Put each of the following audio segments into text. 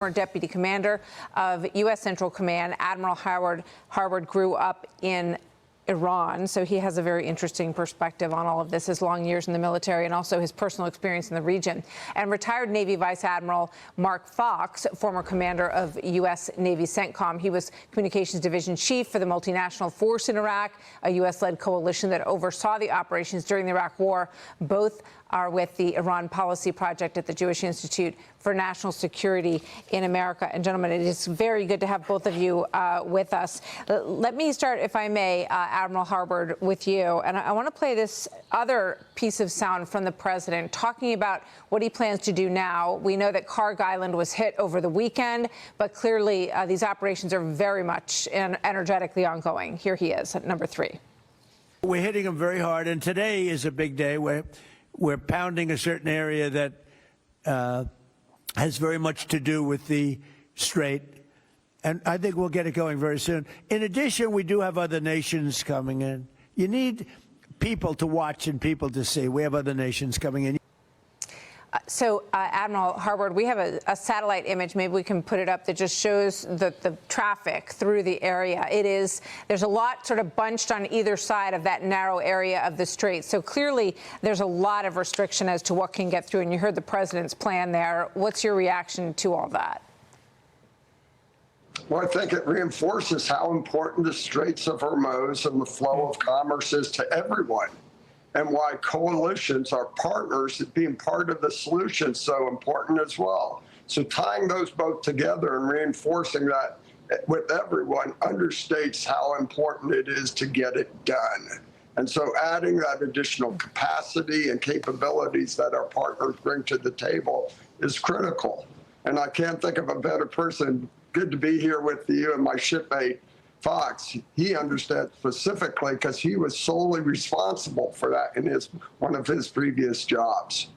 Deputy Commander of U.S. Central Command, Admiral Harward grew up in Iran, so he has a very interesting perspective on all of this, his long years in the military and also his personal experience in the region. And retired Navy Vice Admiral Mark Fox, former commander of U.S. Navy CENTCOM. He was Communications Division Chief for the multinational force in Iraq, a U.S.-led coalition that oversaw the operations during the Iraq War. Both are with the Iran Policy Project at the Jewish Institute for National Security in America. And gentlemen, it is very good to have both of you with us. Let me start, if I may, Admiral Harward, with you. And I want to play this other piece of sound from the president talking about what he plans to do now. We know that Karg Island was hit over the weekend, but clearly these operations are very much and energetically ongoing. Here he is at number 3. We're hitting them very hard, and today is a big day. We're pounding a certain area that has very much to do with the Strait, and I think we'll get it going very soon. In addition, we do have other nations coming in. You need people to watch and people to see. We have other nations coming in. So, Admiral Harward, we have a satellite image, maybe we can put it up, that just shows the traffic through the area. There's a lot sort of bunched on either side of that narrow area of the strait. So clearly there's a lot of restriction as to what can get through. And you heard the president's plan there. What's your reaction to all that? Well, I think it reinforces how important the Straits of Hormuz and the flow of commerce is to everyone, and why coalitions are partners, being part of the solution is so important as well. So tying those both together and reinforcing that with everyone understates how important it is to get it done. And so adding that additional capacity and capabilities that our partners bring to the table is critical. And I can't think of a better person. Good to be here with you and my shipmate, Fox. He understands specifically because he was solely responsible for that in one of his previous jobs.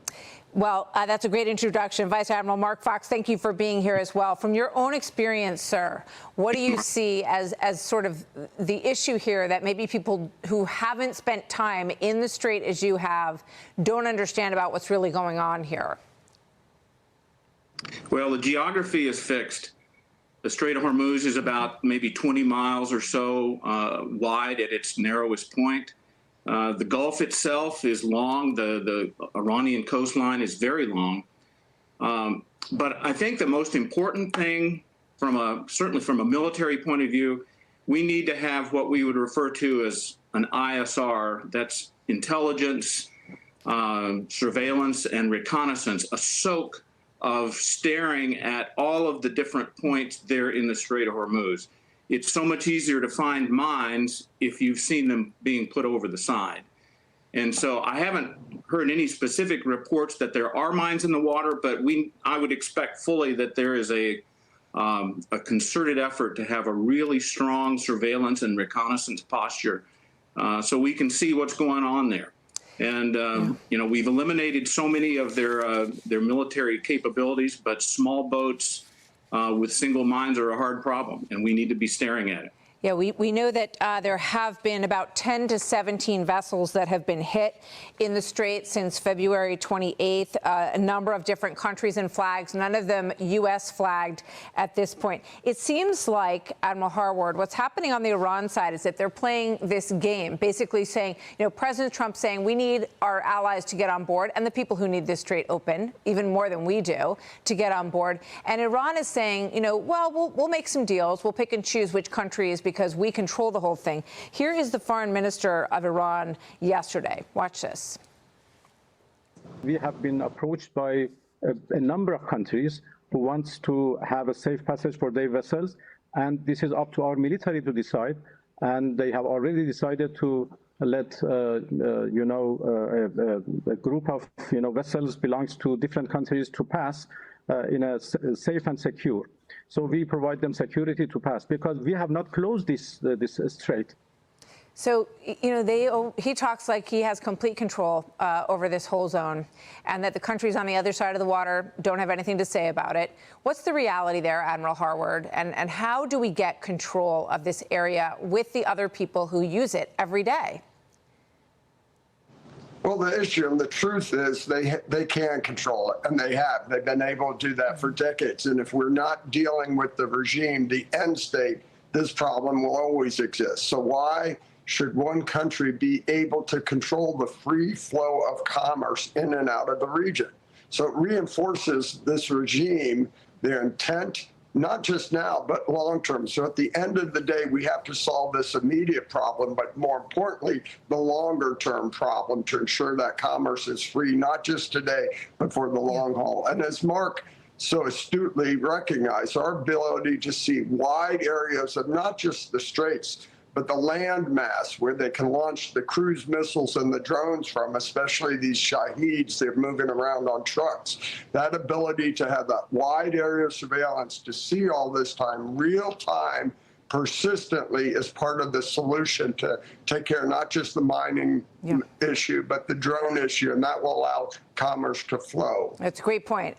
Well, that's a great introduction. Vice Admiral Mark Fox, thank you for being here as well. From your own experience, sir, what do you see as sort of the issue here that maybe people who haven't spent time in the Strait as you have don't understand about what's really going on here? Well, the geography is fixed. The Strait of Hormuz is about maybe 20 miles or so wide at its narrowest point. The Gulf itself is long. The Iranian coastline is very long. But I think the most important thing, certainly from a military point of view, we need to have what we would refer to as an ISR. That's intelligence, surveillance, and reconnaissance, a soak of staring at all of the different points there in the Strait of Hormuz. It's so much easier to find mines if you've seen them being put over the side. And so I haven't heard any specific reports that there are mines in the water, but I would expect fully that there is a concerted effort to have a really strong surveillance and reconnaissance posture so we can see what's going on there. And, you know, we've eliminated so many of their military capabilities, but small boats with single mines are a hard problem, and we need to be staring at it. Yeah, we know that there have been about 10 to 17 vessels that have been hit in the Strait since February 28th, a number of different countries and flags, none of them U.S. flagged at this point. It seems like, Admiral Harward, what's happening on the Iran side is that they're playing this game, basically saying, you know, President Trump saying we need our allies to get on board and the people who need this strait open, even more than we do, to get on board. And Iran is saying, you know, well, we'll make some deals. We'll pick and choose which countries because we control the whole thing. Here is the foreign minister of Iran yesterday. Watch this. We have been approached by a number of countries who wants to have a safe passage for their vessels, and this is up to our military to decide. And they have already decided to let a group of vessels belongs to different countries to pass in a safe and secure. So we provide them security to pass because we have not closed this strait. So, you know, he talks like he has complete control over this whole zone and that the countries on the other side of the water don't have anything to say about it. What's the reality there, Admiral Harward, and how do we get control of this area with the other people who use it every day? Well, the issue and the truth is they can control it, and they have. They've been able to do that for decades. And if we're not dealing with the regime, the end state, this problem will always exist. So why should one country be able to control the free flow of commerce in and out of the region? So it reinforces this regime, their intent, not just now, but long term. So at the end of the day, we have to solve this immediate problem, but more importantly, the longer term problem to ensure that commerce is free, not just today, but for the long haul. And as Mark so astutely recognized, our ability to see wide areas of not just the straits, but the land mass where they can launch the cruise missiles and the drones from, especially these Shaheeds, they're moving around on trucks. That ability to have that wide area of surveillance, to see all this time, real time, persistently is part of the solution to take care of not just the mining issue, but the drone issue, and that will allow commerce to flow. That's a great point.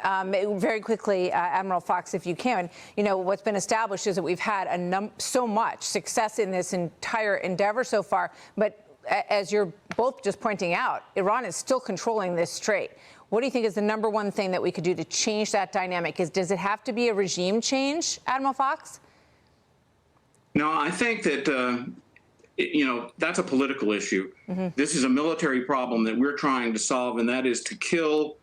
Very quickly, Admiral Fox, if you can, what's been established is that we've had so much success in this entire endeavor so far, but as you're both just pointing out, Iran is still controlling this strait. What do you think is the number one thing that we could do to change that dynamic? Does it have to be a regime change, Admiral Fox? No, I think that, that's a political issue. This is a military problem that we're trying to solve, and that is to kill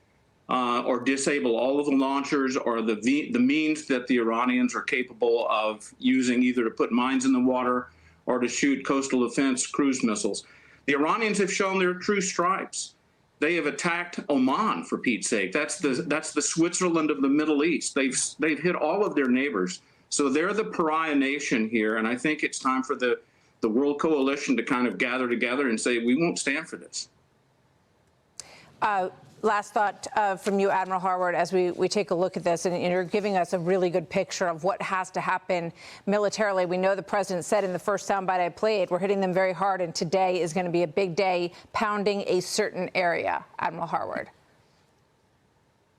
or disable all of the launchers or the means that the Iranians are capable of using, either to put mines in the water or to shoot coastal defense cruise missiles. The Iranians have shown their true stripes. They have attacked Oman, for Pete's sake. That's the Switzerland of the Middle East. They've hit all of their neighbors. So they're the pariah nation here, and I think it's time for the world coalition to kind of gather together and say, we won't stand for this. Last thought from you, Admiral Harward, as we take a look at this, and you're giving us a really good picture of what has to happen militarily. We know the president said in the first soundbite I played, we're hitting them very hard, and today is going to be a big day, pounding a certain area. Admiral Harward.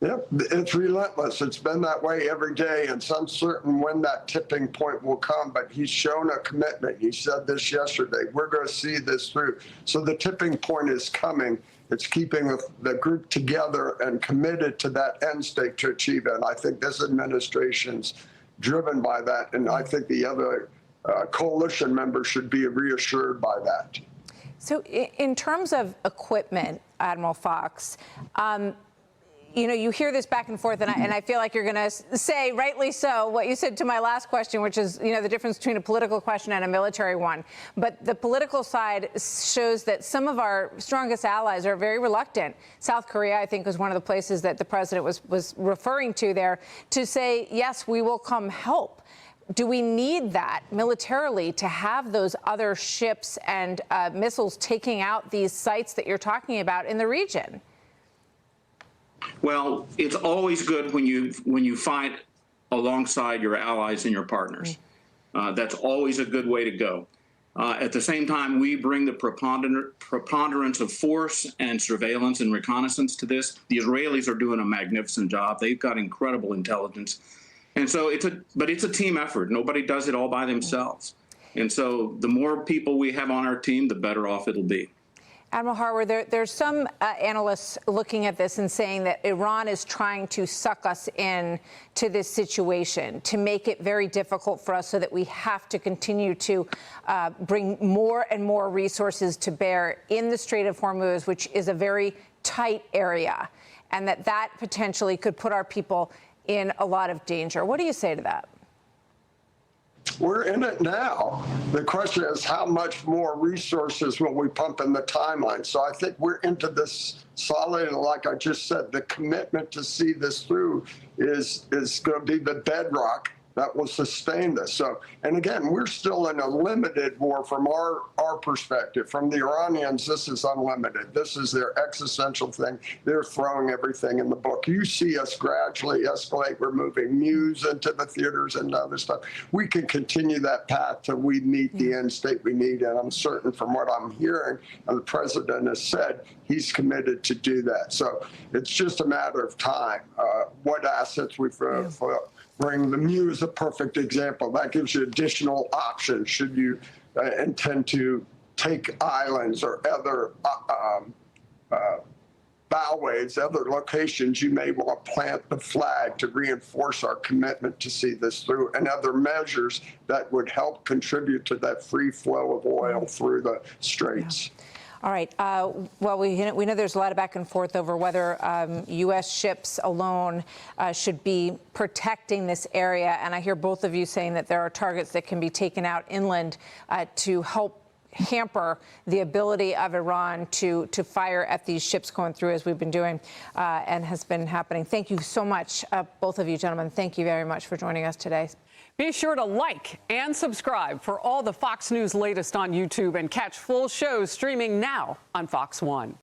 Yep, it's relentless. It's been that way every day, and it's uncertain when that tipping point will come, but he's shown a commitment. He said this yesterday, we're going to see this through. So the tipping point is coming. It's keeping the group together and committed to that end state to achieve it. And I think this administration's driven by that, and I think the other coalition members should be reassured by that. So in terms of equipment, Admiral Fox, you hear this back and forth, and I feel like you're going to say, rightly so, what you said to my last question, which is, the difference between a political question and a military one. But the political side shows that some of our strongest allies are very reluctant. South Korea, I think, was one of the places that the president was referring to there, to say, yes, we will come help. Do we need that militarily to have those other ships and missiles taking out these sites that you're talking about in the region? Well, it's always good when you fight alongside your allies and your partners. That's always a good way to go. At the same time, we bring the preponderance of force and surveillance and reconnaissance to this. The Israelis are doing a magnificent job. They've got incredible intelligence. And so it's a team effort. Nobody does it all by themselves. And so the more people we have on our team, the better off it'll be. Admiral Harward, there's some analysts looking at this and saying that Iran is trying to suck us in to this situation, to make it very difficult for us, so that we have to continue to bring more and more resources to bear in the Strait of Hormuz, which is a very tight area, and that potentially could put our people in a lot of danger. What do you say to that? We're in it now. The question is, how much more resources will we pump in the timeline? So I think we're into this solid, and like I just said, the commitment to see this through is going to be the bedrock that will sustain this. So, and again, we're still in a limited war from our perspective. From the Iranians, this is unlimited. This is their existential thing. They're throwing everything in the book. You see us gradually escalate. We're moving Muse into the theaters and other stuff. We can continue that path till we meet the end state we need. And I'm certain from what I'm hearing, and the president has said, he's committed to do that. So it's just a matter of time. What assets we bring. The Muse is a perfect example. That gives you additional options should you intend to take islands or other bowways, other locations you may want to plant the flag to reinforce our commitment to see this through, and other measures that would help contribute to that free flow of oil through the straits. Yeah. All right. Well, we know there's a lot of back and forth over whether U.S. ships alone should be protecting this area. And I hear both of you saying that there are targets that can be taken out inland to help hamper the ability of Iran to fire at these ships going through, as we've been doing and has been happening. Thank you so much, both of you gentlemen. Thank you very much for joining us today. Be sure to like and subscribe for all the Fox News latest on YouTube and catch full shows streaming now on Fox One.